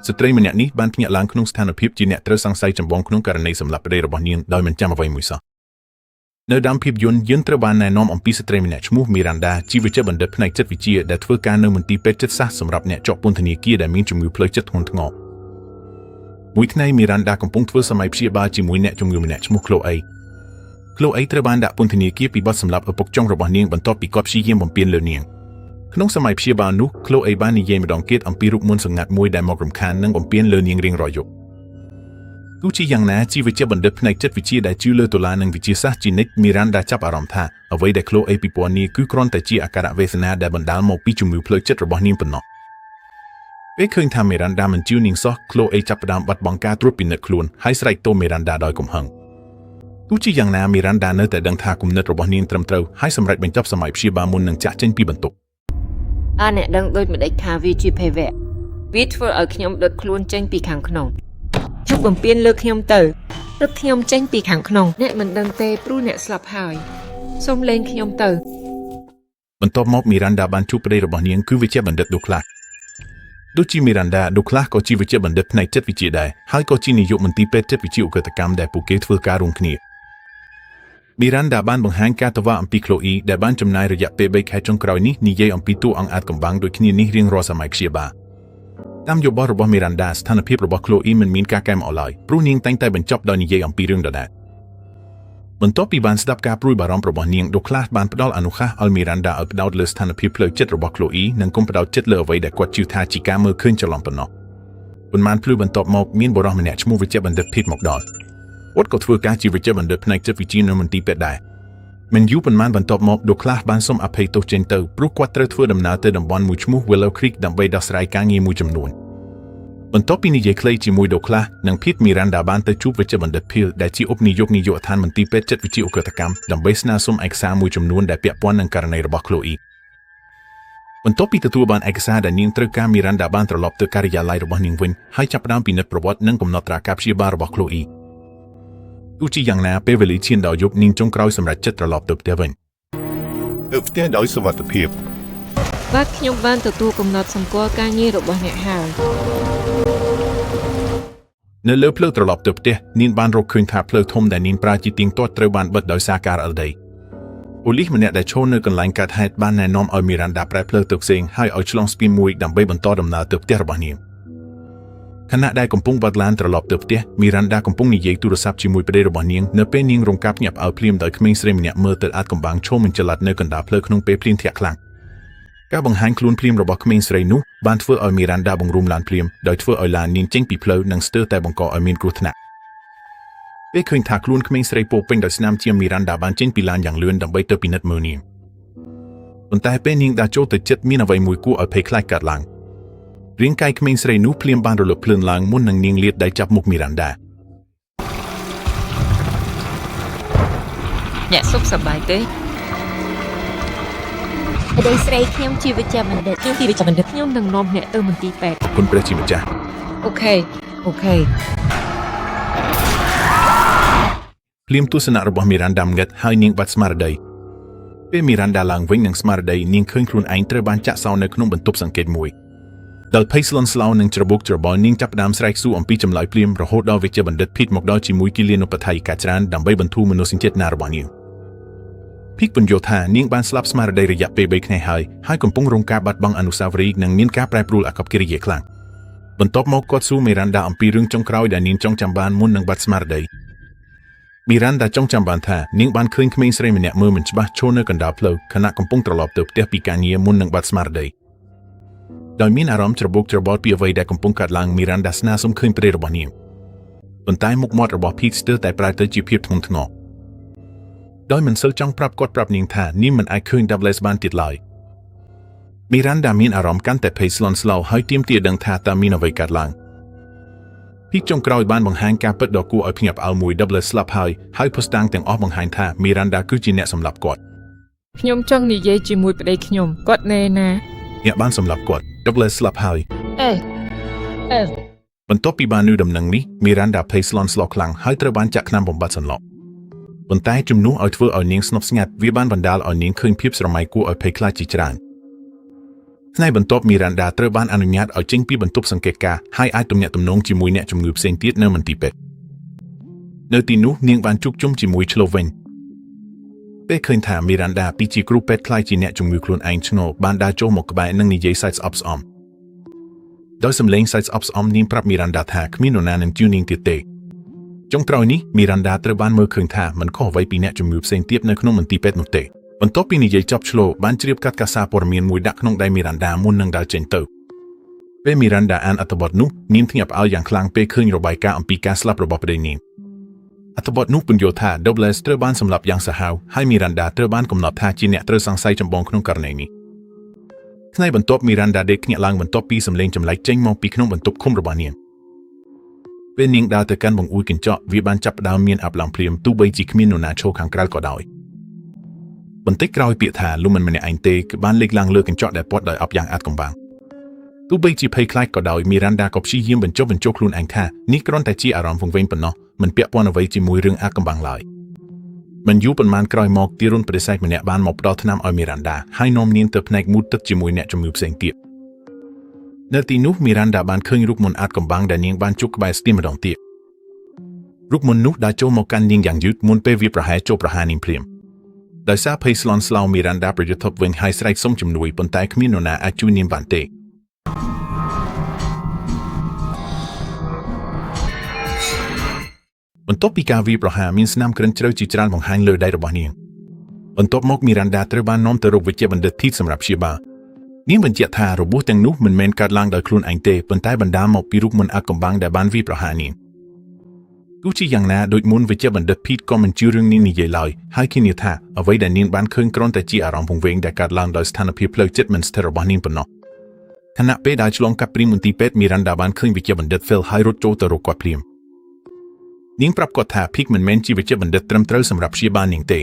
ស្ត្រីម្នាក់នេះបានភ្ញាក់ឡើងក្នុងស្ថានភាពជាអ្នកត្រូវសង្ស័យចម្បងក្នុងករណីសម្លាប់ប្តីរបស់នាងដោយមិនចាំអ្វីមួយសោះនៅដើមភាពយន្តយើងត្រូវបានណែនាំអំពីស្ត្រីម្នាក់ឈ្មោះមីរ៉ាន់ដាជីវបណ្ឌិតផ្នែកចិត្តវិទ្យាដែលធ្វើការនៅមន្ទីរពេទ្យចិត្តសាស្ត្រសម្រាប់អ្នកជាប់ពន្ធនាគារដែលមានជំងឺផ្លូវចិត្តធ្ងន់ធ្ងរមួយថ្ងៃមីរ៉ាន់ដាកំពុងធ្វើសម័យព្យាបាលជាមួយអ្នកជំងឺម្នាក់ឈ្មោះក្លូអេត្រូវបានដាក់ពន្ធនាគារពីបទសម្លាប់ឪពុកចុងរបស់នាងបន្ទាប់ពីគាត់ព្យាយាមបំពានលើនាងក្នុងសម័យព្យាបាលនោះក្លូអេបាននិយាយម្ដងទៀតអំពីរូបមន្តសម្ងាត់មួយដែលមករំខាននិងបំពានលើនាងរៀងរាល់យប់ទោះជាយ៉ាងណាជីវបណ្ឌិតផ្នែកចិត្តវិទ្យាដែលជឿលើតុលានិងវិទ្យាសាស្ត្រជានិច្ចមីរ៉ាន់ដាចាប់អារម្មណ៍ថាអ្វីដែលក្លូអេពិពណ៌នាគឺគ្រាន់តែជាអាការៈវេទនាដែលបណ្ដាលមកពីជំងឺផ្លូវចិត្តរបស់នាងប៉ុណ្ណោះពេលឃើញថាមីរ៉ាន់ដាមិនជឿនាងសោះក្លូអេចាប់ផ្ដើមបាត់បង់ការត្រួតពិនិត្យខ្លួនហើយស្រែកទោសមីរ៉ាន់ដាដោយកំហឹងទោះជាយ៉ាងណាមីរ៉ាន់ដានៅតែដឹងថាគំនិតរបស់នាងត្រឹមត្រូវហើយសម្រេចបញ្ចប់សម័យព្យាបាលមុននឹងចាក់ចេញពីបន្ទប់អ្នកដឹងដូចម្ដេចថាវាជាភេរវៈវាធ្វើឲ្យខ្ញុំដុតខ្លួនចេញពីខាងក្នុងជប់បំពេញលើខ្ញុំទៅរត់ខ្ញុំចេញពីខាងក្នុងអ្នកមិនដឹងទេព្រោះអ្នកស្លាប់ហើយសូមលែងខ្ញុំទៅបន្ទាប់មកមីរ៉ាន់ដាបានជួបប្តីរបស់នាងគឺវិជ្ជបណ្ឌិតដូក្លាសដូចជាមីរ៉ាន់ដាដូក្លាសក៏ជាវិជ្ជបណ្ឌិតផ្នែកចិត្តវិទ្យាដែរហើយក៏ជានាយកមន្ទីរពេទ្យចិត្តវិទ្យាឧក្រិដ្ឋកម្មដែលពួកគេធ្វើការរួមគ្នាមីរ៉ាន់ដាបានបង្ហាញការតវ៉ាអំពីក្លូអ៊ីដែលបានចំណាយរយៈពេល3ខែចុងក្រោយនេះនិយាយអំពីតួអង្គអាចកំបាំងដូចគ្នានេះរៀងរាល់សម័យព្យាបាលតាមយោបល់របស់មីរ៉ាន់ដាស្ថានភាពរបស់ក្លូអ៊ីមិនមានការកែមកឡើយព្រោះនាងតែងតែបញ្ចប់ដោយនិយាយអំពីរឿងដដែលបន្ទាប់ពីបានស្ដាប់ការព្រួយបារម្ភរបស់នាងដូក្លាសបានផ្ដល់អនុសាសន៍ឲ្យមីរ៉ាន់ដាឲ្យផ្ដោតលើស្ថានភាពផ្លូវចិត្តរបស់ក្លូអ៊ីនិងកុំផ្ដោតចិត្តលើអ្វីដែលគាត់ជឿថាជាការមើលឃើញច្រឡំប៉ុណ្ណោះប៉ុន្មានភ្លឺបន្ទាប់មកមានបុរសម្នាក់ឈ្មោះវិជ្ជបណ្ឌិតភីតមកដល់គាត់ក៏ធ្វើការជាវិជ្ជបណ្ឌិតផ្នែកចិត្តវិទ្យានៅមន្ទីរពេទ្យដែរមិនយូរប៉ុន្មានបន្ទាប់មកដូក្លាសបានសុំអភ័យទោសចេញទៅព្រោះគាត់ត្រូវធ្វើដំណើរទៅតំបន់មួយឈ្មោះ Willow Creek ដើម្បីដោះស្រាយការងារមួយចំនួនបន្ទាប់ពីនិយាយខ្លីជាមួយដូក្លាសនិងភីតមីរ៉ាន់ដាបានទៅជួបវិជ្ជបណ្ឌិតភីលដែលជាឧបនាយកនាយកដ្ឋានមន្ទីរពេទ្យចិត្តវិទ្យាឧក្រិដ្ឋកម្មដើម្បីស្នើសុំឯកសារមួយចំនួនដែលពាក់ព័ន្ធនឹងករណីរបស់ក្លូអ៊ីបន្ទាប់ពីទទួលបានឯកសារដែលនាងត្រូវការមីរ៉ាន់ដាបានត្រឡប់ទៅការិយាល័យរបស់នាងវិញហើយចាប់ផ្ដើមពិនិត្យប្រវត្តិនិងកំណត់ត្រាការព្យាបាលរបស់ក្លូអ៊ីទោះជាយ៉ាងណាពេលវេលាឈានដល់យប់នាងចុងក្រោយសម្រេចចិត្តត្រឡប់ទៅផ្ទះវិញទៅផ្ទះដោយសុវត្ថិភាពបាទខ្ញុំបានទទួលកំណត់សម្គាល់ការងាររបស់អ្នកហើយនៅលើផ្លូវត្រឡប់ទៅផ្ទះនាងបានរកឃើញថាផ្លូវធំដែលនាងប្រើជាទៀងទាត់ត្រូវបានបិទដោយសារការរអិលដីប៉ូលីសម្នាក់ដែលឈរនៅកន្លែងកើតហេតុបានណែនាំឲ្យមីរ៉ាន់ដាប្រែផ្លូវទៅផ្សេងហើយឲ្យឆ្លងស្ពានមួយដើម្បីបន្តដំណើរទៅផ្ទះរបស់នាងខណៈដែលកំពុងបើកឡានត្រឡប់ទៅផ្ទះមីរ៉ាន់ដាកំពុងនិយាយទូរស័ព្ទជាមួយប្តីរបស់នាងនៅពេលនាងរងការភ្ញាក់ផ្អើលភ្លាមដោយក្មេងស្រីម្នាក់មើលទៅអាចកំបាំងឈោមមិនចល័តនៅកណ្ដាលផ្លូវក្នុងពេលភ្លៀងធ្លាក់ខ្លាំងការបង្ហាញខ្លួនភ្លាមរបស់ក្មេងស្រីនោះបានធ្វើឲ្យមីរ៉ាន់ដាបង្រួមឡានភ្លាមដោយធ្វើឲ្យឡាននាងចេញពីផ្លូវនិងស្ទើរតែបង្កឲ្យមានគ្រោះថ្នាក់ពេលឃើញថាខ្លួនក្មេងស្រីពោពេញដោយស្នាមជាមីរ៉ាន់ដាបានចេញពីឡានយ៉ាងលឿនដើម្បីទៅពិនិត្យមើលនាងប៉ុន្តែពេលនាងដើរចូលទៅជិតមានអ្វីមួយគួរឲ្យភ័យខ្លាចកើតឡើងរាងកាយក្មេងស្រីនោះភ្លាមបានរលត់ភ្លើងឡើងមុននឹងនាងលាតដៃចាប់មុខមីរ៉ាន់ដាអ្នកសុខសប្បាយទេប្តីស្រីខ្ញុំជាវិជ្ជបណ្ឌិតខ្ញុំនឹងនាំអ្នកទៅមន្ទីរពេទ្យគុណព្រះជាម្ចាស់អូខេភ្លាមទស្សនៈរបស់មីរ៉ាន់ដាងឹតហើយនាងបាត់ស្មារតីពេលមីរ៉ាន់ដាឡើងវិញនឹងស្មារតីនាងឃើញខ្លួនឯងត្រូវបានចាក់សោនៅក្នុងបន្ទប់សង្កេតមួយដោយភ័យស្លន់ស្លោនិងច្របូកច្របល់នាងចាប់ផ្ដើមស្រែកសួរអំពីចម្លើយភ្លាមរហូតដល់វិជ្ជបណ្ឌិតភីតមកដល់ជាមួយគិលានុបដ្ឋាយិកាច្រើនដើម្បីបន្ធូរមនោសញ្ចេតនារបស់នាងភីតបញ្យល់ថានាងបានស្លាប់ស្មារតីរយៈពេល3ថ្ងៃហើយកំពុងរងការបាត់បង់អនុស្សាវរីយ៍និងមានការប្រែប្រួលអាកប្បកិរិយាខ្លាំងបន្ទាប់មកគាត់សួរមីរ៉ាន់ដាអំពីរឿងចុងក្រោយដែលនាងចង់ចាំបានមុននឹងបាត់ស្មារតីមីរ៉ាន់ដាចង់ចាំបានថានាងបានឃើញក្មេងស្រីម្នាក់មើលមិនច្បាស់ឈរនៅកណ្ដាលផ្លូវខណៈកំពុងត្រឡប់ទៅផ្ទះពីការងារមុននឹងបាត់ស្មារតីដោយមានអារម្មណ៍ច្របូកច្របល់ពីអ្វីដែលកំពុងកើតឡើងមីរ៉ាន់ដាស្នើសុំឃើញប្តីរបស់នាងប៉ុន្តែមុខមាត់របស់ភីតស្ទើរតែប្រែទៅជាភាពធ្ងន់ធ្ងរដោយមិនសូវចង់ប្រាប់គាត់ប្រាប់នាងថានាងមិនអាចឃើញ Douglas បានទៀតឡើយមីរ៉ាន់ដាមានអារម្មណ៍កាន់តែភ័យស្លន់ស្លោហើយទាមទារដឹងថាតើមានអ្វីកើតឡើងភីតចុងក្រោយបានបង្ហាញការពិតដ៏គួរឲ្យភ្ញាក់ផ្អើលមួយ Douglas ស្លាប់ហើយភស្តុតាងទាំងអស់បង្ហាញថាមីរ៉ាន់ដាគឺជាអ្នកសម្លាប់គាត់ខ្ញុំចង់និយាយជាមួយប្តីខ្ញុំគាត់នៅណាអ្នកបានសម្លាប់គាត់ Douglas ស្លាប់ហើយបន្ទាប់ពីបានឮដំណឹងនេះមីរ៉ាន់ដាភ័យស្លន់ស្លោខ្លាំងហើយត្រូវបានចាក់ថ្នាំបំបាត់សន្លប់ប៉ុន្តែជំនួសឲ្យធ្វើឲ្យនាងស្ងប់ស្ងាត់វាបានបណ្ដាលឲ្យនាងឃើញភាពស្រមៃគួរឲ្យភ័យខ្លាចជាច្រើន ในបន្ទាប់មីរ៉ាន់ដាត្រូវបានអនុញ្ញាតឲ្យចេញពីបន្ទប់សង្កេតការណ៍ហើយអាចទំនាក់ទំនងជាមួយអ្នកជំងឺផ្សេងទៀតនៅមន្ទីរពេទ្យនៅទីនោះនាងបានជួបជុំជាមួយឆ្លូវវិញពេលឃើញថាមីរ៉ាន់ដាពីជាគ្រូពេទ្យខ្លាយជាអ្នកជំងឺខ្លួនឯងឆ្ងល់បានដើរចូលមកក្បែរនិងនិយាយសើចស្អប់ស្អំដោយសំឡេងសើចស្អប់ស្អំនាងប្រាប់មីរ៉ាន់ដាថាគ្មាននរណានឹងជួយនាងទៀតទេចុងក្រោយនេះមីរ៉ាន់ដាត្រូវបានមើលឃើញថាមិនខុសអ្វីពីអ្នកជំងឺផ្សេងទៀតនៅក្នុងមន្ទីរពេទ្យនោះទេបន្ទាប់ពីនិយាយចប់ឆ្លូបានជ្រាបកាត់កាសារព័ត៌មានមួយដាក់ក្នុងដៃមីរ៉ាន់ដាមុននឹងដើរចេញទៅពេលមីរ៉ាន់ដាអានអត្ថបទនោះនាងភ្ញាក់ផ្អើលយ៉ាងខ្លាំងពេលឃើញរបាយការណ៍អំពីការស្លាប់របស់ប្តីនាងអត្ថបទនោះពន្យល់ថា Douglas ត្រូវបានសម្លាប់យ៉ាងសាហាវហើយមីរ៉ាន់ដាត្រូវបានកំណត់ថាជាអ្នកត្រូវសង្ស័យចម្បងក្នុងករណីនេះថ្ងៃបន្ទាប់មីរ៉ាន់ដាដេកភ្ញាក់ឡើងបន្ទាប់ពីសម្លេងចម្លែកចេញមកពីក្នុងបន្ទប់ឃុំរបស់នាងពេលនាងដើរទៅកាន់បង្អួចកញ្ចក់វាបានចាប់ផ្ដើមមានអាប់ឡើងភ្លាមទោះបីជាគ្មាននរណាឈរខាងក្រៅក៏ដោយបន្តិចក្រោយពាក្យថាលុំមិនម្នាក់ឯងទេគឺបានលេចឡើងលើកញ្ចក់ដែលព័ទ្ធដោយអបយ៉ាងអាតកំបាំងទោះបីជាភ័យខ្លាចក៏ដោយមីរ៉ាន់ដាក៏ព្យាយាមបញ្ចុះបញ្ចូលខ្លួនឯងថានេះគ្រាន់តែជាអារម្មណ៍វង្វេងប៉ុណ្ណោះមិនពាក់ព័ន្ធអ្វីជាមួយរឿងអាតកំបាំងឡើយមិនយូរប៉ុន្មានក្រោយមកទារុនប្រទេសម្នាក់បានមកផ្ដល់ថ្នាំឲ្យមីរ៉ាន់ដាហើយនាំនាងទៅផ្នែកមូតទឹកជាមួយអ្នកជំងឺផ្សេងទៀតនៅទីនោះមីរ៉ាន់ដាបានឃើញរូបមន្តអាតកំបាំងដែលនាងបានជួបក្បែរស្ទីមម្ដងទៀតរូបមន្តនោះដើរចូលមកកាន់នាងយ៉ាងយឺតមុនពេលវាប្រហែលចូលប្រហារនាងភ្លាមដោយសារភ័យស្លន់ស្លោមីរ៉ាន់ដាប្រយុទ្ធវិញហើយស្រែកសុំជំនួយប៉ុន្តែគ្មាននរណាអាចជួយនាងបានទេបន្ទាប់ពីការវាយប្រហារមានស្នាមក្រិនជ្រៅជាច្រើនបង្ហាញលើដៃរបស់នាងបន្ទាប់មកមីរ៉ាន់ដាត្រូវបាននាំទៅរកវេជ្ជបណ្ឌិតធីតសម្រាប់ព្យាបាលនាងបញ្ជាក់ថារបួសទាំងនោះមិនមែនកើតឡើងដោយខ្លួនឯងទេប៉ុន្តែបណ្ដាលមកពីរូបមន្តអាតកំបាំងដែលបានវាយប្រហារនាងទោះជាយ៉ាងណាដូចមុនវេជ្ជបណ្ឌិតភីតក៏មិនជឿរឿងនេះនិយាយឡើយហើយគេនិយាយថាអ្វីដែលនាងបានឃើញគ្រាន់តែជាអារម្មណ៍វង្វេងដែលកើតឡើងដោយស្ថានភាពផ្លូវចិត្តមិនស្ថិររបស់នាងប៉ុណ្ណោះខណៈពេលដែលឆ្លងកាត់ព្រីមន្ទីរពេទ្យមីរ៉ាន់ដាបានឃើញវេជ្ជបណ្ឌិត Phil ហើយរត់ចូលទៅរកគាត់ភ្លាមនាងប្រាប់គាត់ថាភីកមិនមែនជាវេជ្ជបណ្ឌិតត្រឹមត្រូវសម្រាប់ព្យាបាលនាងទេ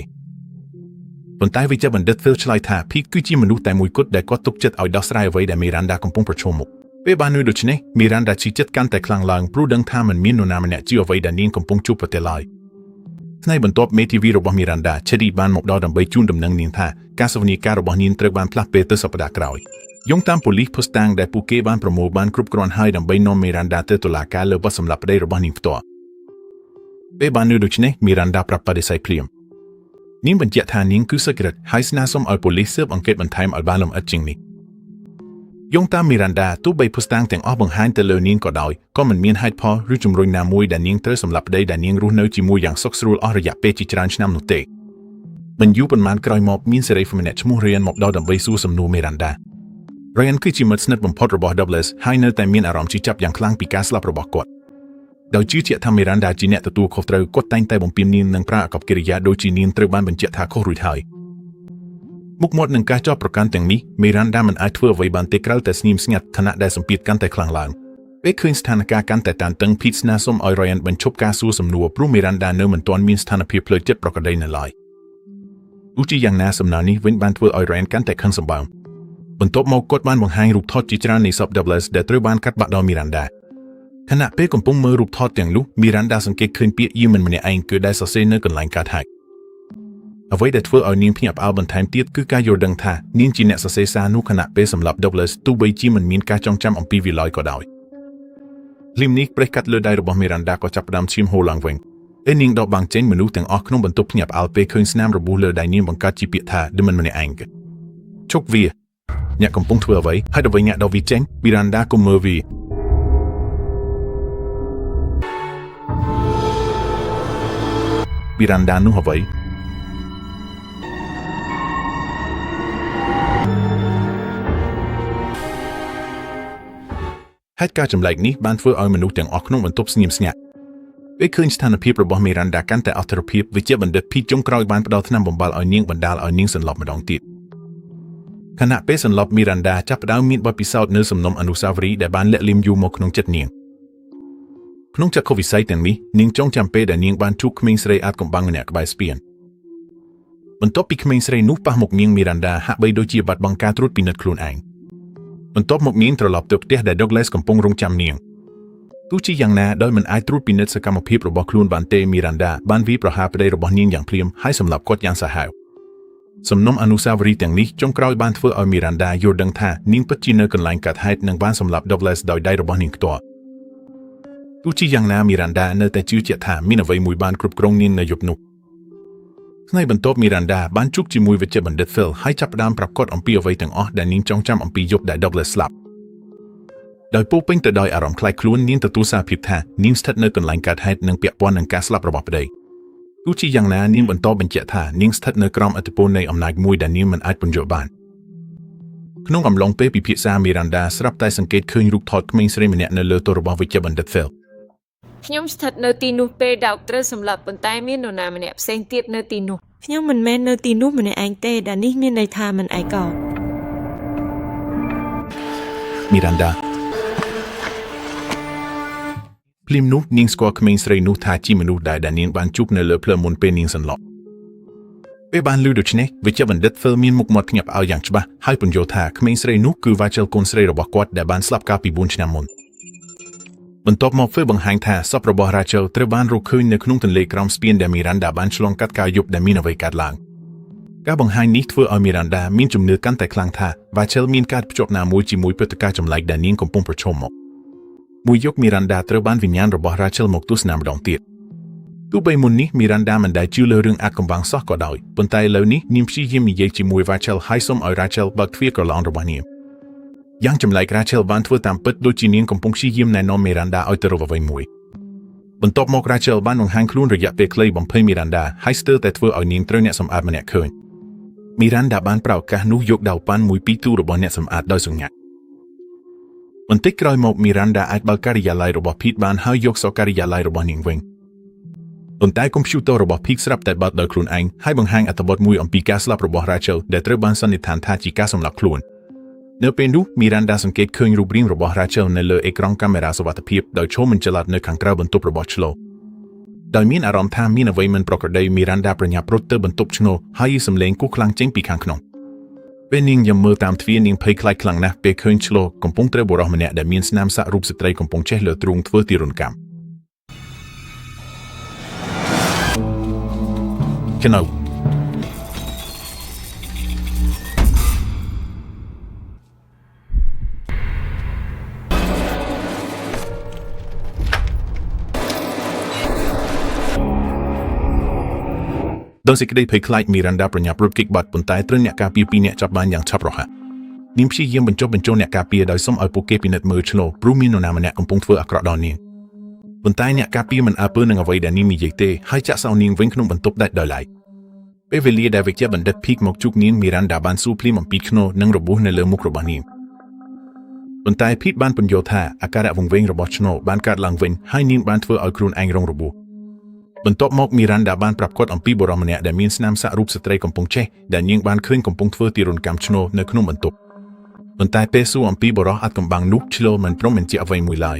ប៉ុន្តែវេជ្ជបណ្ឌិត Phil ឆ្លើយថាភីកគឺជាមនុស្សតែមួយគត់ដែលគាត់ទុកចិត្តឲ្យដោះស្រាយអ្វីដែលមីរ៉ាន់ដាកំពុងប្រឈមមុខពេលបាននៅដូច្នេះមីរ៉ាន់ដាឈឺចិត្តកាន់តែខ្លាំងឡើងព្រោះដឹងថាមិនមាននរណាម្នាក់ជឿអ្វីដែលនាងកំពុងជួបប្រទះឡើយថ្ងៃបន្ទាប់មេធាវីរបស់មីរ៉ាន់ដា Chedi បានមកដល់ដើម្បីជូនដំណឹងនាងថាការសវនាការរបស់នាងត្រូវបានផ្លាស់ពេលទៅសប្តាហ៍ក្រោយយោងតាមប៉ូលីសភស្តុតាងដែលពួកគេបានប្រមូលបានគ្រប់គ្រាន់ហើយដើម្បីនាំមីរ៉ាន់ដាទៅតុលាការលើបទសម្លាប់ប្តីរបស់នាងផ្ទាល់ពេលបាននៅដូច្នេះមីរ៉ាន់ដាប្រាប់បដិសេធភ្លាមនាងបញ្ជាក់ថានាងគឺសុចរិតហើយស្នើសុំឲ្យប៉ូលីសស៊ើបអង្កេតបន្ថែមឲ្យបានលម្អិតជាងនេះយោងតាមមីរ៉ាន់ដាទោះបីភស្តុតាងទាំងអស់បង្ហាញទៅលើនាងក៏ដោយក៏មិនមានហេតុផលឬជំរុញណាមួយដែលនាងត្រូវសម្លាប់ប្តីដែលនាងរស់នៅជាមួយយ៉ាងសុខស្រួលអស់រយៈពេលជាច្រើនឆ្នាំនោះទេមិនយូរប៉ុន្មានក្រោយមកមានសេរីម្នាក់ឈ្មោះ Ryan មកដល់ដើម្បីសួរសំណួរមីរ៉ាន់ដា Ryan គឺជាមិត្តស្និទ្ធបំផុតរបស់ Douglas ហើយនៅតែមានអារម្មណ៍ជឿចាប់យ៉ាងខ្លាំងពីការស្លាប់របស់គាត់ដោយជឿជាក់ថាមីរ៉ាន់ដាជាអ្នកទទួលខុសត្រូវគាត់តែងតែបំពេញនាងនឹងប្រើអាកប្បកិរិយាដូចជានាងត្រូវបានបញ្ជាក់ថាខុសរួចហើយមុខមាត់នឹងការចោទប្រកាន់ទាំងនេះមីរ៉ាន់ដាមិនអាចធ្វើអ្វីបានទេក្រៅតែស្ងៀមស្ងាត់ខណៈដែលសម្ពាធកាន់តែខ្លាំងឡើងពេលឃើញស្ថានភាពកាន់តែតានតឹងភីតស្នើសុំឲ្យ Ryan បញ្ឈប់ការសួរសំណួរព្រោះមីរ៉ាន់ដានៅមិនទាន់មានស្ថានភាពផ្លូវចិត្តប្រក្រតីនៅឡើយទោះជាយ៉ាងណាសំណើនេះវិញបានធ្វើឲ្យ Ryan កាន់តែខឹងសម្បើមបន្ទាប់មកគាត់បានបង្ហាញរូបថតជាច្រើននៃសព Douglas ដែលត្រូវបានកាត់បាក់ដោយមីរ៉ាន់ដាខណៈពេលកំពុងមើលរូបថតទាំងនោះមីរ៉ាន់ដាសង្កេតឃើញពាក្យយីមិនម្នាក់ឯងគឺដែលសរសេរនៅកន្លែងកាត់ហាច់អ្វីដែលធ្វើឲ្យនាងភ្ញាក់ផ្អើលបន្ថែមទៀតគឺការយល់ដឹងថានាងជាអ្នកសរសេរសារនោះខណៈពេលសម្លាប់ Douglas ទោះបីជាមិនមានការចងចាំអំពីវាឡើយក៏ដោយលីមនេះប្រេះកាត់លើដៃរបស់មីរ៉ាន់ដាក៏ចាប់ផ្ដើមឈាមហូរឡើងវិញពេលនាងដកបាំងចេញមនុស្សទាំងអស់ក្នុងបន្ទប់ភ្ញាក់ផ្អើលពេលឃើញស្នាមរបួសលើដៃនាងបង្កើតជាពាក្យថាមិនម្នាក់ឯងជុកវាអ្នកកំពុងធ្វើអ្វីហើយដើម្បីអ្នកដកវាចេញមីរ៉ាន់ដាកុំមើលវាមីរ៉ាន់ដានោះអ្វីហេតុការណ៍ចម្លែកនេះបានធ្វើឲ្យមនុស្សទាំងអស់ក្នុងបន្ទប់ស្ងៀមស្ងាត់ពេលឃើញស្ថានភាពរបស់មីរ៉ាន់ដាកាន់តែអត្ថរភាពវិជ្ជាបណ្ឌិតភីតចុងក្រោយបានផ្ដល់ថ្នាំបំបល់ឲ្យនាងបណ្ដាលឲ្យនាងសន្លប់ម្ដងទៀតខណៈពេលសន្លប់មីរ៉ាន់ដាចាប់ផ្ដើមមានបទពិសោធន៍នៅសំណុំអនុស្សាវរីយ៍ដែលបានលាក់លៀមយូរមកក្នុងចិត្តនាងក្នុងចក្ខុវិស័យទាំងនេះនាងចងចាំពេលដែលនាងបានជួបក្មេងស្រីអាតកំបាំងម្នាក់ក្បែរស្ពានបន្ទាប់ពីក្មេងស្រីនោះប៉ះមុខនាងមីរ៉ាន់ដាហាក់បីដូចជាបាត់បង់ការត្រួតពិនិត្យខ្លួនឯងបន្ទាប់មកនាងត្រឡប់ទៅផ្ទះដែល Douglas កំពុងរងចាំនាងទោះជាយ៉ាងណាដោយមិនអាចត្រួតពិនិត្យសកម្មភាពរបស់ខ្លួនបានទេមីរ៉ាន់ដាបានវាយប្រហារប្តីរបស់នាងយ៉ាងភ្លាមហើយសម្លាប់គាត់យ៉ាងសាហាវ សំណុំអនុស្សាវរីយ៍ទាំងនេះចុងក្រោយបានធ្វើឲ្យមីរ៉ាន់ដាយល់ដឹងថានាងពិតជានៅកន្លែងកាត់ហេតុនិងបានសម្លាប់ Douglas ដោយដៃរបស់នាងផ្ទាល់ទោះជាយ៉ាងណាមីរ៉ាន់ដានៅតែជឿជាក់ថាមានអ្វីមួយបានគ្រប់គ្រងនាងនៅយប់នោះថ្ងៃបន្ទាប់មីរ៉ាន់ដាបានជួបជាមួយវេជ្ជបណ្ឌិត Phil ហើយចាប់ផ្ដើមប្រាប់គាត់អំពីអ្វីទាំងអស់ដែលនាងចងចាំអំពីយប់ដែល Douglas ស្លាប់ដោយពោពេញទៅដោយអារម្មណ៍ខ្លាចខ្លួននាងទទួលសារភាពថានាងស្ថិតនៅកន្លែងកាត់ហេតុនិងពាក់ព័ន្ធនឹងការស្លាប់របស់ប្តីទោះជាយ៉ាងណានាងបន្តបញ្ជាក់ថានាងស្ថិតនៅក្រោមឥទ្ធិពលនៃអំណាចមួយដែលនាងមិនអាចពន្យល់បានក្នុងអំឡុងពេលពិភាក្សាមីរ៉ាន់ដាស្រាប់តែសង្កេតឃើញរូបថតក្មេងស្រីម្នាក់នៅលើទូររបស់វេជ្ជបណ្ឌិត Phil ខ្ញុំស្ថិតនៅទីនោះពេលដោកត្រូវសម្លាប់ប៉ុន្តែមាននរណាម្នាក់ផ្សេងទៀតនៅទីនោះ ខ្ញុំមិនមែននៅទីនោះម្នាក់ឯងទេដែលនេះមានន័យថាមិនឯកោ មីរ៉ាន់ដាភ្លាមនោះនាងស្គាល់ក្មេងស្រីនោះថាជាមនុស្សដែលនាងបានជួបនៅលើផ្លូវមុនពេលនាងសន្លប់ពេលបានឮដូច្នេះវេជ្ជបណ្ឌិត Phil មានមុខមាត់ភ្ញាក់ផ្អើលយ៉ាងច្បាស់ហើយពន្យល់ថាក្មេងស្រីនោះគឺ Rachel កូនស្រីរបស់គាត់ដែលបានស្លាប់កាលពី4ឆ្នាំមុនបន្ទាប់មក Phil បង្ហាញថាសពរបស់ Rachel ត្រូវបានរកឃើញនៅក្នុងទន្លេក្រោមស្ពានដែល Miranda បានឆ្លងកាត់កាលយប់ដែលមានអ្វីកើតឡើងការបង្ហាញនេះធ្វើឲ្យ Miranda មានជំនឿកាន់តែខ្លាំងថា Rachel មានការភ្ជាប់ណាមួយជាមួយព្រឹត្តិការណ៍ចម្លែកដែលនាងកំពុងប្រឈមមុខមួយយប់ Miranda ត្រូវបានវិញ្ញាណរបស់ Rachel មកទស្សនាម្ដងទៀតទោះបីមុននេះ Miranda មិនដែលជឿលើរឿងអាថ៌កំបាំងសោះក៏ដោយប៉ុន្តែឥឡូវនេះនាងព្យាយាមនិយាយជាមួយ Rachel ហើយសុំឲ្យ Rachel បើកទ្វារក្រឡងរបស់នាងយ៉ាងចម្លែក Rachel បានធ្វើតាមពិតដូចជានាងកំពុងព្យាយាមណែនាំ Miranda ឲ្យទៅរកអ្វីមួយបន្ទាប់មក Rachel បានបង្ហាញខ្លួនរយៈពេលខ្លីបំភ័យ Miranda ហើយស្ទើរតែធ្វើឲ្យនាងត្រូវអ្នកសម្អាតម្នាក់ឃើញ Miranda បានប្រើឱកាសនោះយកដាវប៉ាន់មួយពីទូរបស់អ្នកសម្អាតដោយសង្ញាក់បន្តិចក្រោយមក Miranda អាចបើកការិយាល័យរបស់ Pete បានហើយយកសការិយាល័យរបស់នាងវិញប៉ុន្តែកុំព្យូទ័ររបស់ Pete ស្រាប់តែបើកដោយខ្លួនឯងហើយបង្ហាញអត្ថបទមួយអំពីការស្លាប់របស់ Rachel ដែលត្រូវបានសន្និដ្ឋានថាជាការសម្លាប់ខ្លួននៅពេលនោះ Miranda សង្កេតឃើញរូបរាងរបស់ Rachel នៅលើអេក្រង់កាមេរ៉ាសុវត្ថិភាពដោយឈរមិនចល័តនៅខាងក្រៅបន្ទប់របស់ឆ្លូដោយមានអារម្មណ៍ថាមានអ្វីមិនប្រក្រតី Miranda ប្រញាប់រត់ទៅបន្ទប់ឆ្នូហើយសំឡេងគោះខ្លាំងចេញពីខាងក្នុងពេលនាងយ៉ាំមើលតាមទ្វារនាងភ័យខ្លាចខ្លាំងណាស់ពេលឃើញឆ្លូកំពុងត្រូវបុរសម្នាក់ដែលមានស្នាមសាក់រូបស្ត្រីកំពុងចេះលើទ្រូងធ្វើទារុណកម្មGenau.ដោយសេចក្តីភ័យខ្លាច Miranda ប្រញាប់រត់គេចបាត់ប៉ុន្តែត្រូវអ្នកការពារ2នាក់ចាប់បានយ៉ាងឆាប់រហ័សនាងព្យាយាមបញ្ចុះបញ្ចូលអ្នកការពារដោយសុំឲ្យពួកគេពិនិត្យមើលឆ្លូព្រោះមាននរណាម្នាក់កំពុងធ្វើអាក្រក់ដល់នាងប៉ុន្តែអ្នកការពារមិនអើពើនឹងអ្វីដែលនាងនិយាយទេហើយចាក់សោនាងវិញក្នុងបន្ទប់ដាច់ដោយឡែកពេលវេលាដែលវេជ្ជបណ្ឌិត Pete មកជួបនាង Miranda បានសួរភ្លាមអំពីធ្នូនិងរបួសនៅលើមុខរបស់នាងប៉ុន្តែ Pete បានពន្យល់ថាអាការៈវង្វេងរបស់ធ្នូបានកើតឡើងវិញហើយនាងបានធ្វើឲ្យខ្លួនឯងរងរបួសបន្ទាប់មក Miranda បានប្រាប់គាត់អំពីបុរសម្នាក់ដែលមានស្នាមសាក់រូបស្ត្រីកំពុងចេះដែលនាងបានឃើញកំពុងធ្វើទារុណកម្មធ្នូនៅក្នុងបន្ទប់ប៉ុន្តែពេលសួរអំពីបុរសអាថ៌កំបាំងនោះឆ្លូមិនព្រមបញ្ជាក់អ្វីមួយឡើយ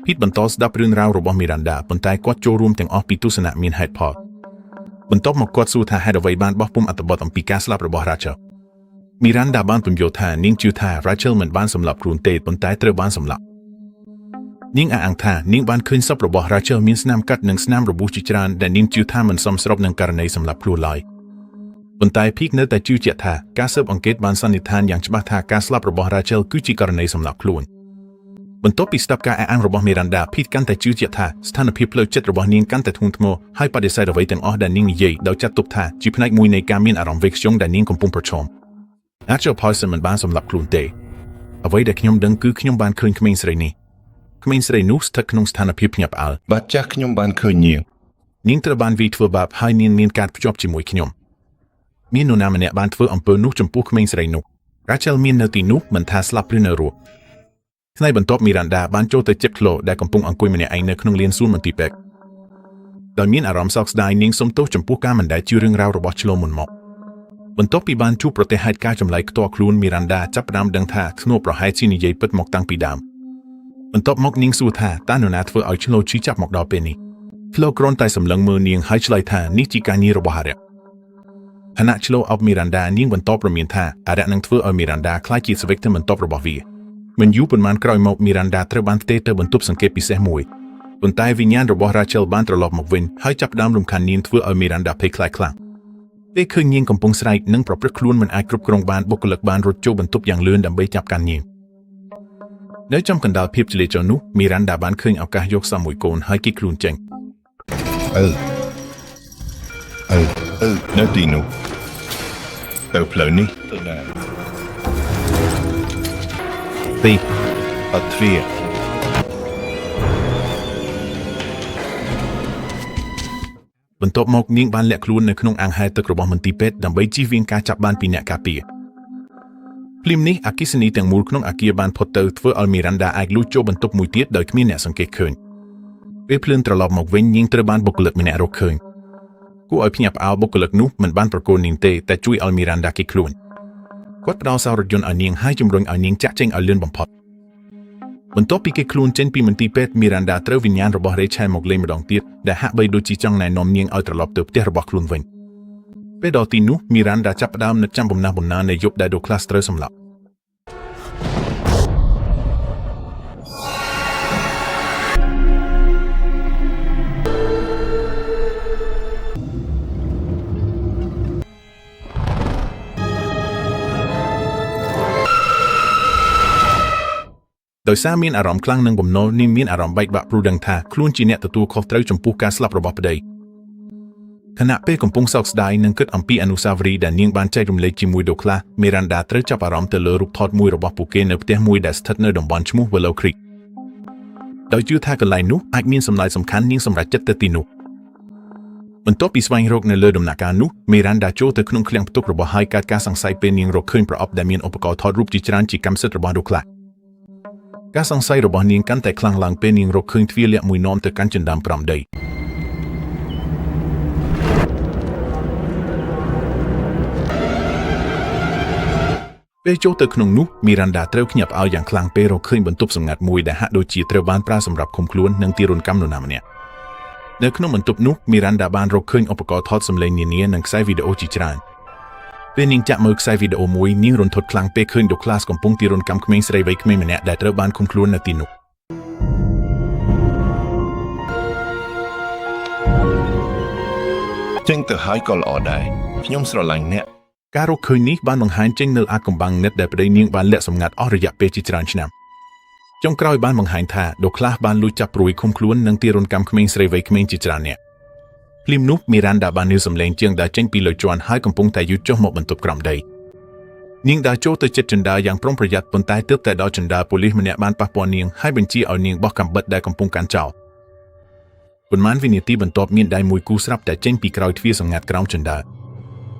Pete បន្តស្ដាប់រឿងរ៉ាវរបស់ Miranda ប៉ុន្តែគាត់ចូលរួមទាំងអស់ពីទស្សនៈមានហេតុផលបន្ទាប់មកគាត់សួរថាហេតុអ្វីបានបោះពុម្ពអត្ថបទអំពីការស្លាប់របស់ Rachel Miranda បានពន្យល់ថានាងជឿថា Rachel មិនបានសម្លាប់ខ្លួនទេប៉ុន្តែត្រូវបានសម្លាប់នាងអះអាងថានាងបានឃើញសពរបស់ Rachel មានស្នាមកាត់និងស្នាមរបួសជាច្រើនដែលនាងជឿថាមិនសមស្របនឹងករណីសម្លាប់ខ្លួនឡើយប៉ុន្តែ Pete នៅតែជឿជាក់ថាការស៊ើបអង្កេតបានសន្និដ្ឋានយ៉ាងច្បាស់ថាការស្លាប់របស់ Rachel គឺជាករណីសម្លាប់ខ្លួនបន្ទាប់ពីស្ដាប់ការអះអាងរបស់ Miranda Pete កាន់តែជឿជាក់ថាស្ថានភាពផ្លូវចិត្តរបស់នាងកាន់តែធ្ងន់ធ្ងរហើយបដិសេធអ្វីទាំងអស់ដែលនាងនិយាយដោយចាត់ទុកថាជាផ្នែកមួយនៃការមានអារម្មណ៍វេខ្យង់ដែលនាងកំពុងប្រឈម Rachel Poison មិនបានសម្លាប់ខ្លួនទេអ្វីដែលខ្ញុំដឹងគឺខ្ញុំបានឃើញក្មេងស្រីនេះក្មេងស្រីនោះស្ថិតក្នុងស្ថានភាពភ្ញាក់ផ្អើលបាទចាស់ខ្ញុំបានឃើញនាងត្រូវបានវាយធ្វើបាបហើយនាងមានការភ្ជាប់ជាមួយខ្ញុំមាននរណាម្នាក់បានធ្វើអំពើនោះចំពោះក្មេងស្រីនោះ Rachel មាននៅទីនោះមិនថាស្លាប់ឬនៅរស់ថ្ងៃបន្ទាប់ Miranda បានចូលទៅជិតក្លោដែលកំពុងអង្គុយម្នាក់ឯងនៅក្នុងលានសួនមន្ទីរពេទ្យដោយមានអារម្មណ៍សោកស្ដាយនាងសុំទោសចំពោះការមិនដែលជឿរឿងរ៉ាវរបស់ឆ្លូមុនមកបន្ទាប់ពីបានជួបប្រទះហេតុការណ៍ចម្លែកផ្ទាល់ខ្លួន Miranda ចាប់ផ្ដើមដឹងថាធ្នូប្រហែលជានិយាយពិតមកតាំងពីដើមបន្ទាប់មកនាងសួរថាតើនរណាធ្វើឲ្យឆ្លូឈឺចាប់មកដល់ពេលនេះឆ្លូគ្រាន់តែសម្លឹងមើលនាងហើយឆ្លើយថានេះជាការងាររបស់អារក្សខណៈឆ្លូអប Miranda នាងបន្តប្រមានថាអារក្សនឹងធ្វើឲ្យ Miranda ក្លាយជាស្វេកទៅបន្ទាប់របស់វាមិនយូរប៉ុន្មានក្រោយមក Miranda ត្រូវបានផ្ទេរទៅបន្ទប់សង្កេតពិសេសមួយប៉ុន្តែវិញ្ញាណរបស់ Rachel បានត្រឡប់មកវិញហើយចាប់ផ្ដើមរំខាននាងធ្វើឲ្យ Miranda ភ័យខ្លាចខ្លាំង ពេលឃើញនាងកំពុងស្រែកនិងប្រព្រឹត្តខ្លួនមិនអាចគ្រប់គ្រងបានបុគ្គលិកបានរត់ចូលបន្ទប់យ៉ាងលឿនដើម្បីចាប់កាន់នាងនៅចំកណ្ដាលភាពចលាចលនោះមីរ៉ាន់ដាបានឃើញឱកាសយកសមមួយកូនហើយគេចខ្លួនចេញនៅទីនោះទៅផ្លូវនេះទៅណាទីអត់ទ្វារបន្ទាប់មកនាងបានលាក់ខ្លួននៅក្នុងអាងហែលទឹករបស់មន្ទីរពេទ្យដើម្បីជៀសវាងការចាប់បានពីអ្នកការពារភ្លាមនេះអគ្គិសនីទាំងមូលក្នុងអគារបានផុតទៅធ្វើឲ្យមីរ៉ាន់ដាអាចលួចចូលបន្ទប់មួយទៀតដោយគ្មានអ្នកសង្កេតឃើញពេលភ្លើងត្រឡប់មកវិញនាងត្រូវបានបុគ្គលិកម្នាក់រកឃើញគួរឲ្យភ្ញាក់ផ្អើលបុគ្គលិកនោះមិនបានប្រកូលនាងទេតែជួយឲ្យមីរ៉ាន់ដាគេចខ្លួនគាត់ផ្ដល់សាររថយន្តឲ្យនាងហើយជំរុញឲ្យនាងចាក់ចេញឲ្យលឿនបំផុតបន្ទាប់ពីគេខ្លួនចេញពីមន្ទីរពេទ្យមីរ៉ាន់ដាត្រូវវិញ្ញាណរបស់រេឆែលមកលេងម្ដងទៀតដែលហាក់បីដូចជាចង់ណែនាំនាងឲ្យត្រឡប់ទៅផ្ទះរបស់ខ្លួនវិញពេលដល់ទីនោះមីរ៉ាន់ដាចាប់ផ្ដើមនឹកចាំបំណានៃយប់ដែលដូក្លាសត្រូវសម្លាប់ដោយសារមានអារម្មណ៍ខ្លាំងនឹងបំណុលនាងមានអារម្មណ៍បែកបាក់ព្រោះដឹងថាខ្លួនជាអ្នកទទួលខុសត្រូវចំពោះការស្លាប់របស់ប្តីខណៈពេលកំពុងសោកស្ដាយនិងគិតអំពីអនុស្សាវរីយ៍ដែលនាងបានចែករំលែកជាមួយដូក្លាសមីរ៉ាន់ដាត្រូវចាប់អារម្មណ៍ទៅលើរូបថតមួយរបស់ពួកគេនៅផ្ទះមួយដែលស្ថិតនៅតំបន់ឈ្មោះ Willow Creek ដោយជឿថាកន្លែងនោះអាចមានសម្លាយសំខាន់នាងសម្រេចចិត្តទៅទីនោះបន្ទាប់ពីស្វែងរកនៅលើដំណាក់កាលនោះមីរ៉ាន់ដាចូលទៅក្នុងឃ្លាំងផ្ទុករបស់ហើយកើតការសង្ស័យពេលនាងរកឃើញប្រអប់ដែលមានឧបករណ៍ថតរូបជាច្រើនជាកម្មសិទ្ធិរបស់ដូក្លាសការសង្ស័យរបស់នាងកាន់តែខ្លាំងឡើងពេលនាងរកឃើញទ្វារលាក់មួយនាំទៅកាន់ចិន្តាមប្រំដីពេលចូលទៅក្នុងនោះមីរ៉ាន់ដាត្រូវភ្ញាក់ផ្អើលយ៉ាងខ្លាំងពេលរកឃើញបន្ទប់សម្ងាត់មួយដែលហាក់ដូចជាត្រូវបានប្រើសម្រាប់ឃុំខ្លួននិងទារុណកម្មនរណាម្នាក់នៅក្នុងបន្ទប់នោះមីរ៉ាន់ដាបានរកឃើញឧបករណ៍ថតសំឡេងនានានិងខ្សែវីដេអូជាច្រើនពេលនាងចាក់មើលខ្សែវីដេអូមួយនាងរន្ធត់ខ្លាំងពេលឃើញដូក្លាសកំពុងទារុណកម្មក្មេងស្រីវ័យក្មេងម្នាក់ដែលត្រូវបានឃុំខ្លួននៅទីនោះចេញទៅហើយក៏ល្អដែរខ្ញុំស្រឡាញ់អ្នកការរកឃើញនេះបានបង្ហាញចេញនៅអាថ៌កំបាំងនិតដែលប្តីនាងបានលាក់សម្ងាត់អស់រយៈពេលជាច្រើនឆ្នាំចុងក្រោយបានបង្ហាញថាដូក្លាសបានលួចចាប់ព្រួយឃុំខ្លួននិងទារុណកម្មក្មេងស្រីវ័យក្មេងជាច្រើននាក់ភ្លាមនោះមីរ៉ាន់ដាបាននឿសំឡេងជាងដើរចេញពីលើជាន់ហើយកំពុងតែយឺតចុះមកបន្ទប់ក្រោមដីនាងដើរចូលទៅជិតជណ្ដើរយ៉ាងប្រុងប្រយ័ត្នប៉ុន្តែទើបតែដល់ជណ្ដើរប៉ូលីសម្នាក់បានប៉ះពាល់នាងហើយបញ្ជាឲ្យនាងបោះកាំបិតដែលកំពុងកាន់ចោលប៉ុន្មានវិនាទីបន្ទាប់មានដៃមួយគូស្រាប់តែចេញពីក្រោយទ្វារសម្ងាត់ក្រោមជណ្ដើរ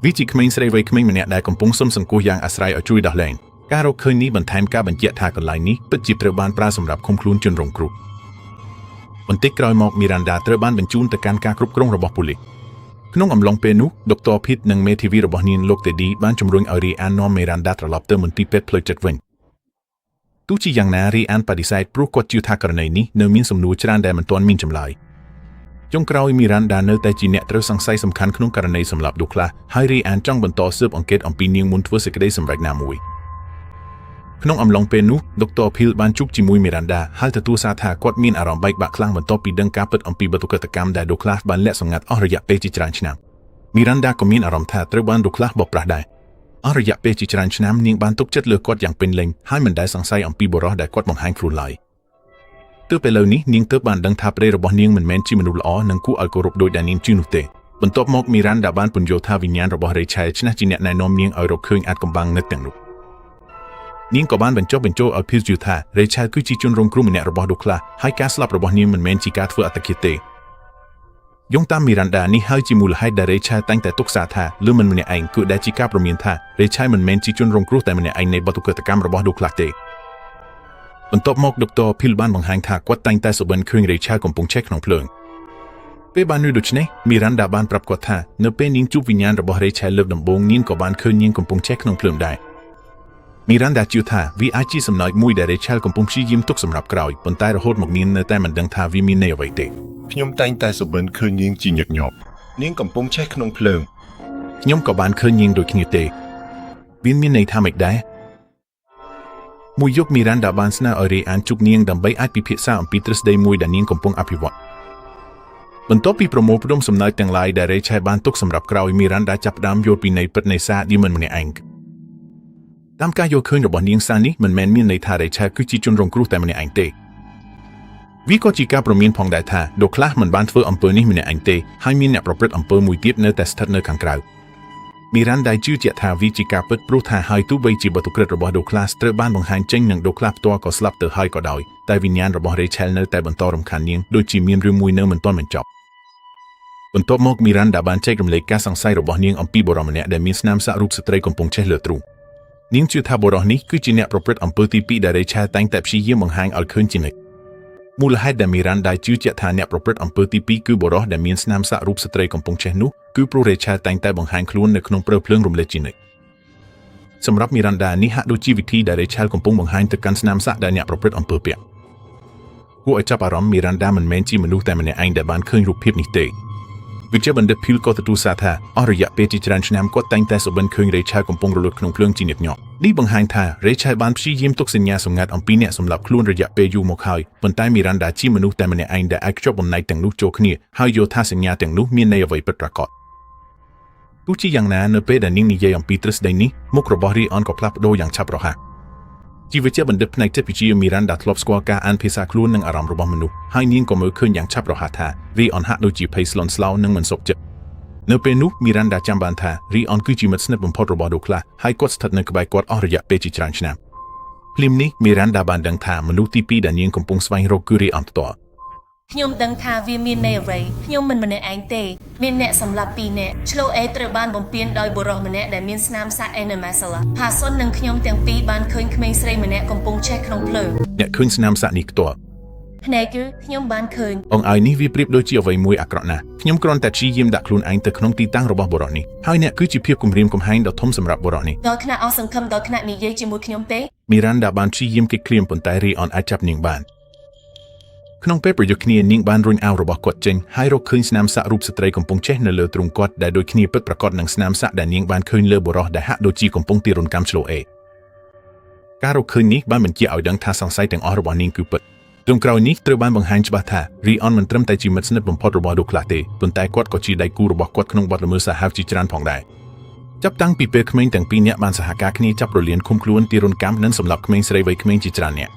វាជាក្មេងស្រីវ័យក្មេងម្នាក់ដែលកំពុងសុំសង្គ្រោះយ៉ាងអាស្រ័យឲ្យជួយដោះលែងការរកឃើញនេះបន្ថែមការបញ្ជាក់ថាកន្លែងនេះពិតជាត្រូវបានប្រើសម្រាប់ឃុំខ្លួនជនរងគ្រោះបន្តិចក្រោយមកមីរ៉ាន់ដាត្រូវបានបញ្ជូនទៅកាន់ការគ្រប់គ្រងរបស់ប៉ូលីសក្នុងអំឡុងពេលនោះដុកទ័រភីតនិងមេធាវីរបស់នាងលោកតេឌីបានជំរុញឲ្យរីអាននាំមីរ៉ាន់ដាត្រឡប់ទៅមន្ទីរពេទ្យផ្លូវចិត្តវិញទោះជាយ៉ាងណារីអានបដិសេធព្រោះគាត់ជឿថាករណីនេះនៅមានសំណួរច្រើនដែលមិនទាន់មានចម្លើយចុងក្រោយមីរ៉ាន់ដានៅតែជាអ្នកត្រូវសង្ស័យសំខាន់ក្នុងករណីសម្លាប់ដូក្លាសហើយរីអានចង់បន្តស៊ើបអង្កេតអំពីនាងមុនធ្វើសេចក្តីសម្រេចណាមួយក្នុងអំឡុងពេលនោះដុកទ័រភីលបានជួបជាមួយមីរ៉ាន់ដាហើយទទួលសារថាគាត់មានអារម្មណ៍បែកបាក់ខ្លាំងបន្ទាប់ពីដឹងការពិតអំពីបទឧក្រិដ្ឋកម្មដែលដូក្លាសបានលាក់សម្ងាត់អស់រយៈពេលជាច្រើនឆ្នាំមីរ៉ាន់ដាក៏មានអារម្មណ៍ថាត្រូវបានដូក្លាសបោកប្រាស់ដែរអស់រយៈពេលជាច្រើនឆ្នាំនាងបានទុកចិត្តលើគាត់យ៉ាងពេញលេញហើយមិនដែលសង្ស័យអំពីបុរសដែលគាត់បង្ហាញខ្លួនឡើយទើបពេលឥឡូវនេះនាងទើបបានដឹងថាប្តីរបស់នាងមិនមែនជាមនុស្សល្អនិងគួរឲ្យគោរពដូចដែលនាងជឿនោះទេបន្ទាប់មកមីរ៉ាន់ដាបានពន្យល់ថាវិញ្ញាណរបស់រេឆែលឆ្នះជាអ្នកណែនាំនាងឲ្យរកឃើញអាថ៌កំបាំងនិតទាំងនោះនាងក៏បានបញ្ចុះបញ្ចូលឲ្យភីលយល់ថារេឆែលគឺជាជនរងគ្រោះម្នាក់របស់ដូក្លាសហើយការស្លាប់របស់នាងមិនមែនជាការធ្វើអត្តឃាតទេយោងតាមមីរ៉ាន់ដានេះហើយជាមូលហេតុដែលរេឆែលតែងតែទុកសារថាលើមិនម្នាក់ឯងគឺដែលជាការព្រមានថារេឆែលមិនមែនជាជនរងគ្រោះតែម្នាក់ឯងនៃបទឧក្រិដ្ឋកម្មរបស់ដូក្លាសទេបន្ទាប់មកដុកទ័រភីលបានបង្ហាញថាគាត់តែងតែសុបិនឃើញរេឆែលកំពុងឆេះក្នុងភ្លើងពេលបានឮដូច្នេះមីរ៉ាន់ដាបានប្រាប់គាត់ថានៅពេលនាងជួបវិញ្ញាណរបស់រេឆែលលើកដំបូងនាងក៏បានឃើញនាងកំពុងឆេះក្នុងភ្លើងដែរមីរ៉ាន់ដាជឿថាវាអាចជាសំណើចមួយដែលរេឆែលកំពុងព្យាយាមទុកសម្រាប់ក្រោយប៉ុន្តែរហូតមកនាងនៅតែមិនដឹងថាវាមានន័យអ្វីទេខ្ញុំតែងតែសុបិនឃើញនាងជាញឹកញាប់នាងកំពុងឆេះក្នុងភ្លើងខ្ញុំក៏បានឃើញនាងដូចគ្នាទេវាមានន័យថាម៉េចដែរមួយយប់មីរ៉ាន់ដាបានស្នើឲ្យរេអានជួបនាងដើម្បីអាចពិភាក្សាអំពីទ្រឹស្ដីមួយដែលនាងកំពុងអភិវឌ្ឍ បន្ទាប់ពីប្រមូលផ្ដុំសំណើចទាំងឡាយដែលរេឆែបានទុកសម្រាប់ក្រោយមីរ៉ាន់ដាចាប់ផ្ដើមយល់ពីនៃពិតនៃសារឌីមិនម្នាក់ឯងតាមការយល់ឃើញរបស់នាងសានេះមិនមែនមានន័យថារេឆែគឺជាជនរងគ្រោះតែម្នាក់ឯងទេវាក៏ជាការប្រមានផងដែរថាដូក្លាសមិនបានធ្វើអំពើនេះម្នាក់ឯងទេហើយមានអ្នកប្រព្រឹត្តអំពើមួយទៀតនៅតែស្ថិតនៅខាងក្រៅមីរ៉ាន់ដាជឿជាក់ថាវាជាការពិតព្រោះថាហើយទោះបីជាបទក្រិតរបស់ដូក្លាសត្រូវបានបង្ហាញចេញនិងដូក្លាសផ្ទាល់ក៏ស្លាប់ទៅហើយក៏ដោយតែវិញ្ញាណរបស់រេឆែលនៅតែបន្តរំខាននាងដូចជាមានរឿងមួយនៅមិនទាន់បញ្ចប់បន្ទាប់មកមីរ៉ាន់ដាបានចែករំលែកការសង្ស័យរបស់នាងអំពីបុរសម្នាក់ដែលមានស្នាមសាក់រូបស្ត្រីកំពុងចេះលើទ្រូងនាងជឿថាបុរសនេះគឺជាអ្នកប្រព្រឹត្តអំពើទី2ដែលរេឆែលតែងតែព្យាយាមបង្ហាញឲ្យឃើញជានិច្ចមូលហេតុដែលមីរ៉ាន់ដាជឿជាក់ថាអ្នកប្រព្រឹត្តអំពើទី2គឺបុរសដែលមានស្នាមសាក់រូបស្ត្រីកំពុងចេះនោះគឺព្រោះរេឆែលតែងតែបង្ហាញខ្លួននៅក្នុងព្រឹលភ្លើងរំលេចជានិច្ចសម្រាប់មីរ៉ាន់ដានេះហាក់ដូចជាវិធីដែលរេឆែលកំពុងបង្ហាញទៅកាន់ស្នាមសាក់ដែលអ្នកប្រព្រឹត្តអំពើពាក់គួរឲ្យចាប់អារម្មណ៍មីរ៉ាន់ដាមិនមែនជាមនុស្សតែម្នាក់ឯងដែលបានឃើញរូបភាពនេះទេវិជ្ជាបណ្ឌិតភីលក៏ទទួលសារថាអស់រយៈពេលជាច្រើនឆ្នាំគាត់តែងតែសុបិនឃើញរេឆែលកំពុងរលត់ក្នុងភ្លើងជាញឹកញាប់នេះបង្ហាញថារេឆែលបានព្យាយាមទុកសញ្ញាសម្ងាត់អំពីអ្នកសម្លាប់ខ្លួនរយៈពេលយូរមកហើយប៉ុន្តែមីរ៉ាន់ដាជាមនុស្សតែម្នាក់ឯងដែលអាចខ្ជាប់បំណែកទាំងនោះចូលគ្នាហើយយល់ថាសញ្ញាទាំងនោះមានន័យអ្វីពិតប្រាកដទោះជាយ៉ាងណានៅពេលដែលនាងនិយាយអំពីទ្រឹស្ដីនេះមុខរបស់រីអនក៏ផ្លាស់ប្ដូរយ៉ាងឆាប់រហ័សជាវិជ្ជាបណ្ឌិតផ្នែកចិត្តវិទ្យាមីរ៉ាន់ដាធ្លាប់ស្គាល់ការអានភាសាខ្លួននិងអារម្មណ៍របស់មនុស្សហើយនាងក៏មើលឃើញយ៉ាងឆាប់រហ័សថារីអនហាក់ដូចជាភ័យស្លន់ស្លោនិងមិនសុខចិត្តនៅពេលនោះមីរ៉ាន់ដាចាំបានថារីអនគឺជាមិត្តស្និទ្ធបំផុតរបស់ដូក្លាសហើយគាត់ស្ថិតនៅក្បែរគាត់អស់រយៈពេលជាច្រើនឆ្នាំភ្លាមនេះមីរ៉ាន់ដាបានដឹងថាមនុស្សទី2ដែលនាងកំពុងស្វែងរកគឺរីអនផ្ទាល់ខ្ញុំដឹងថាវាមានន័យអ្វីខ្ញុំមិនម្នាក់ឯងទេមានអ្នកសម្លាប់2នាក់ឆ្លូអេត្រូវបានបំពានដោយបុរសម្នាក់ដែលមានស្នាមសាក់អេណាម៉ាសាឡាផាសុននិងខ្ញុំទាំងពីរបានឃើញក្មេងស្រីម្នាក់កំពុងឆេះក្នុងភ្លើងអ្នកឃើញស្នាមសាក់នេះផ្ទាល់ភ្នែកគឺខ្ញុំបានឃើញអង្អើយនេះវាប្រៀបដូចជាអ្វីមួយអាក្រក់ណាស់ខ្ញុំគ្រាន់តែព្យាយាមដាក់ខ្លួនឯងទៅក្នុងទីតាំងរបស់បុរសនេះហើយអ្នកគឺជាភាពគំរាមកំហែងដ៏ធំសម្រាប់បុរសនេះដល់ថ្នាក់អស់សង្ឃឹមដល់ថ្នាក់និយាយជាមួយខ្ញុំទេមីរ៉ាន់ដាបានព្យាយាមគេឃ្លាមប៉ុន្តែរីអនអាចចាប់នាងបានក្នុងពេលប្រយុទ្ធគ្នានាងបានរុញអាវរបស់គាត់ចេញហើយរកឃើញស្នាមសាក់រូបស្ត្រីកំពុងចេះនៅលើទ្រូងគាត់ដែលដូចគ្នាពិតប្រាកដនឹងស្នាមសាក់ដែលនាងបានឃើញលើបុរសដែលហាក់ដូចជាកំពុងទារុណកម្មឆ្លូអេការរកឃើញនេះបានបញ្ជាក់ឲ្យដឹងថាសង្ស័យទាំងអស់របស់នាងគឺពិតចុងក្រោយនេះត្រូវបានបង្ហាញច្បាស់ថារីអនមិនត្រឹមតែជាមិត្តស្និទ្ធបំផុតរបស់ដូក្លាសទេប៉ុន្តែគាត់ក៏ជាដៃគូរបស់គាត់ក្នុងបទល្មើសសាហាវជាច្រើនផងដែរចាប់តាំងពីពេលក្មេងទាំងពីរនាក់បានសហការគ្នាចាប់រលានឃុំខ្លួនទារុណកម្មនិងសម្លាប់ក្មេងស្រីវ័យក្មេងជាច្រើននាក់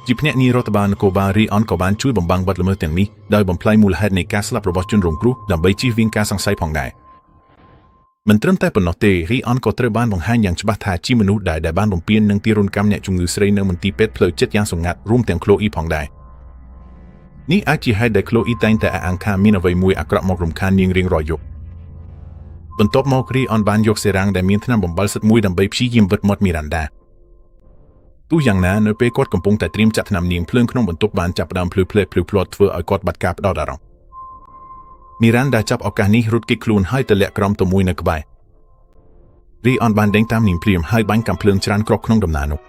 ជាភ្នាក់ងាររដ្ឋបាលនគរបាលរីអនក៏បានជួយបំបាំងបទល្មើសទាំងនេះដោយបំផ្លាញមូលហេតុនៃការស្លាប់របស់ជនរងគ្រោះដើម្បីជៀសវាងការសង្ស័យផងដែរមិនត្រឹមតែប៉ុណ្ណោះទេរីអនក៏ត្រូវបានបង្ហាញយ៉ាងច្បាស់ថាជាមនុស្សដែលបានបំពាននិងទារុណកម្មអ្នកជំងឺស្រីនៅមន្ទីរពេទ្យផ្លូវចិត្តយ៉ាងសម្ងាត់រួមទាំងក្លូអ៊ីផងដែរនេះអាចជាហេតុដែលក្លូអ៊ីតែងតែអះអាងថាមានអ្វីមួយអាក្រក់មករំខាននាងរៀងរាល់យប់បន្ទាប់មករីអនបានយកសេរ៉ាំងដែលមានថ្នាំបំបិលសិតមួយដើម្បីព្យាយាមបិទមាត់មីរ៉ាន់ដាទោះយ៉ាងណានៅពេលគាត់កំពុងតែត្រៀមចាក់ថ្នាំនាងភ្លើងក្នុងបន្ទប់បានចាប់ផ្ដើមភ្លឺផ្លេតធ្វើឲ្យគាត់បាត់ការផ្ដោតអារម្មណ៍មីរ៉ាន់ដាចាប់ឱកាសនេះរត់គេចខ្លួនហើយទម្លាក់ក្រោមទៅមួយនៅក្បែររីអនបានដេញតាមនាងភ្លាមហើយបាញ់កាំភ្លើងច្រើនគ្រាប់ក្នុងដំណើរនោះ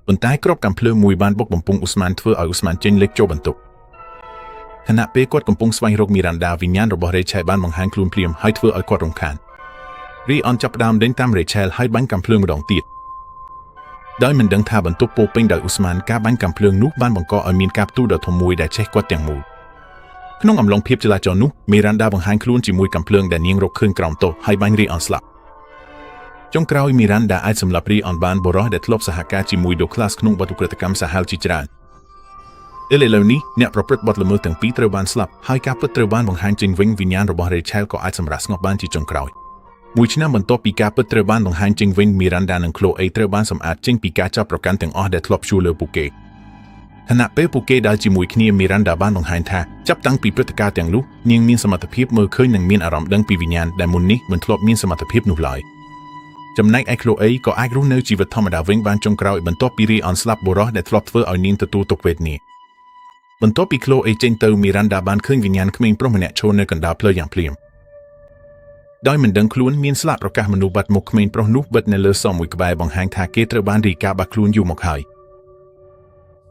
ប៉ុន្តែគ្រាប់កាំភ្លើងមួយបានបុកបំពង់អ៊ូស្មានធ្វើឲ្យអ៊ូស្មានចេញលេចចូលបន្ទប់ខណៈពេលគាត់កំពុងស្វែងរកមីរ៉ាន់ដាវិញ្ញាណរបស់រេឆែលបានបង្ហាញខ្លួនភ្លាមហើយធ្វើឲ្យគាត់រំខានរីអនចាប់ផ្ដើមដេញតាមរេឆែលហើយបាញ់កាំភ្លើងម្ដងទៀតដោយមិនដឹងថាបន្ទប់ពោពេញដោយអ៊ូស្មានការបាញ់កាំភ្លើងនោះបានបង្កឲ្យមានការផ្ទុះដ៏ធំមួយដែលឆេះគាត់ទាំងមូលក្នុងអំឡុងភាពចលាចលនោះមីរ៉ាន់ដាបង្ហាញខ្លួនជាមួយកាំភ្លើងដែលនាងរកឃើញក្រោមតុហើយបាញ់រីអនស្លាប់ចុងក្រោយមីរ៉ាន់ដាអាចសម្លាប់រីអនបានបុរសដែលធ្លាប់សហការជាមួយដូក្លាសក្នុងបទឧក្រិដ្ឋកម្មសាហាវជាច្រើនឥឡូវនេះអ្នកប្រព្រឹត្តបទល្មើសទាំងពីរត្រូវបានស្លាប់ហើយការពិតត្រូវបានបង្ហាញចេញវិញវិញ្ញាណរបស់រេឆែលក៏អាចសម្រាប់ស្ងប់បានជាចុងក្រោយមួយឆ្នាំបន្ទាប់ពីការពិតត្រូវបានបង្ហាញចេញវិញមីរ៉ាន់ដានិងក្លូអេត្រូវបានសម្អាតចេញពីការចាប់ប្រកាន់ទាំងអស់ដែលធ្លាប់ជួលលើពួកគេខណៈពេលពួកគេដើរជាមួយគ្នាមីរ៉ាន់ដាបានបង្ហាញថាចាប់តាំងពីព្រឹត្តិការណ៍ទាំងនោះនាងមានសមត្ថភាពមើលឃើញនិងមានអារម្មណ៍ដឹងពីវិញ្ញាណដែលមុននេះមិនធ្លាប់មានសមត្ថភាពនោះឡើយចំណែកឯក្លូអេក៏អាចរស់នៅជីវិតធម្មតាវិញបានចុងក្រោយបន្ទាប់ពីរីអនស្លាប់បុរសដែលធ្លាប់ធ្វើឲ្យនាងទទួលទុក្ខវេទនាបន្ទាប់ពីក្លូអេចេញទៅមីរ៉ាន់ដាបានឃើញវិញ្ញាណក្មេងប្រុសម្នាក់ឈរនៅកណ្ដាលផ្លូវយ៉ាងភ្លាមដោយមិនដឹងខ្លួនមានស្លាកប្រកាសមនុស្សបាត់មុខក្មេងប្រុសនោះបិទនៅលើសមមួយក្បែរបង្ហាញថាគេត្រូវបានរីកាបាត់ខ្លួនយូរមកហើ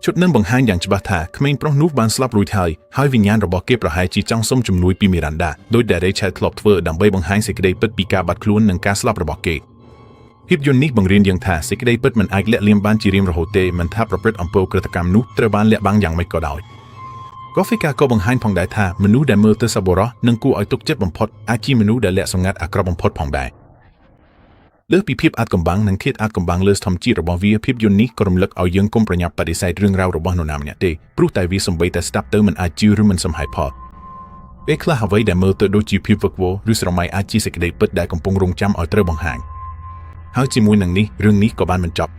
យឈុតនឹងបង្ហាញយ៉ាងច្បាស់ថាក្មេងប្រុសនោះបានស្លាប់រួចហើយវិញ្ញាណរបស់គេប្រហែលជាចង់សុំជំនួយពីមីរ៉ាន់ដាដោយដែលរេឆែលធ្លាប់ធ្វើដើម្បីបង្ហាញសេចក្តីពិតពីការបាត់ខ្លួននិងការស្លាប់របស់គេភាពយន្តនេះបង្រៀនយើងថាសេចក្តីពិតមិនអាចលាក់លៀមបានជារៀងរហូតទេមិនថាប្រព្រឹត្តអំពើឧក្រិដ្ឋកម្មនោះត្រូវបានលាក់បាំងយ៉ាងម៉េចក៏ដោយ Grafika ក៏បង្ហាញផងដែរថាមនុស្សដែលមើលទៅសប្បុរសនិងគួរឲ្យទុកចិត្តបំផុតអាចជាមនុស្សដែលលាក់សម្ងាត់អាក្រក់បំផុតផងដែរលើសពីភាពអាថ៌កំបាំងនិងឃាតអាថ៌កំបាំងលើធម្មជាតិរបស់វាភាពយន្តនេះក៏រំលឹកឲ្យយើងកុំប្រញាប់បដិសេធរឿងរ៉ាវរបស់នរណាម្នាក់ទេព្រោះតែវាសំបីតែស្ដាប់ទៅមិនអាចជឿឬមិនសមហេតុផលពេលខ្លះអ្វីដែលមើលទៅដូចជាភាពវឹកវរឬស្រមៃអាចជាសេចក្តីពិតដែលកំពុងរង់ចាំឲ្យត្រូវបង្ហាញហើយជាមួយនឹងនេះរឿងនេះក៏បានបញ្ចប់